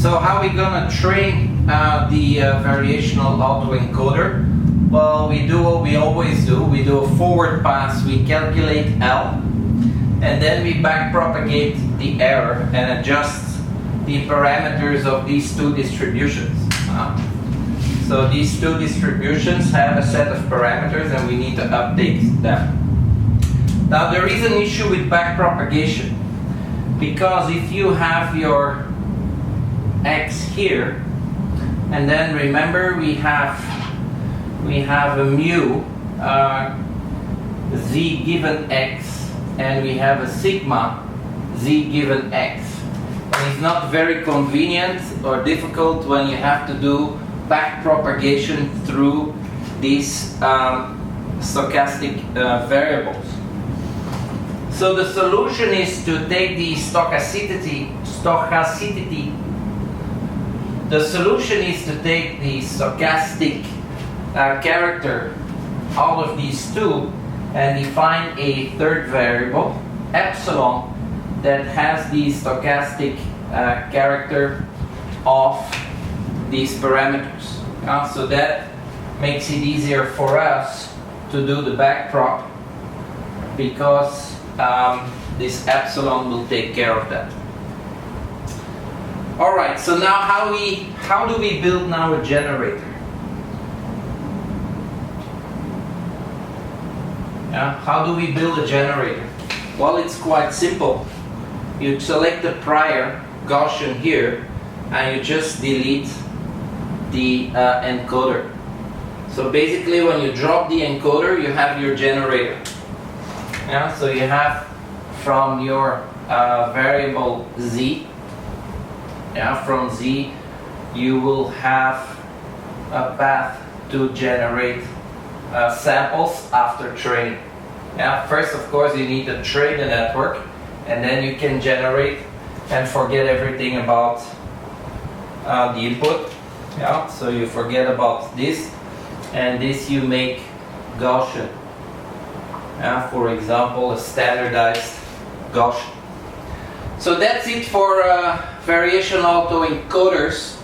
So how are we gonna train the variational autoencoder? Well, we do what we always do. We do a forward pass, we calculate L, and then we backpropagate the error and adjust the parameters of these two distributions. So these two distributions have a set of parameters and we need to update them. Now there is an issue with backpropagation, because if you have your x here, and then remember we have a mu z given x, and we have a sigma z given x. And it's not very convenient or difficult when you have to do backpropagation through these stochastic variables. So the solution is to take the stochasticity. The solution is to take the stochastic character out of these two and define a third variable, epsilon, that has the stochastic character of these parameters. So that makes it easier for us to do the backprop, because this epsilon will take care of that. Alright, so now how do we build now a generator? How do we build a generator? Well, it's quite simple. You select the prior Gaussian here and you just delete the encoder. So basically when you drop the encoder, you have your generator. So you have from your variable z, from z you will have a path to generate samples after training. First, of course, you need to train the network, and then you can generate and forget everything about the input. So you forget about this, and this you make Gaussian. For example, a standardized Gaussian. So that's it for variational autoencoders.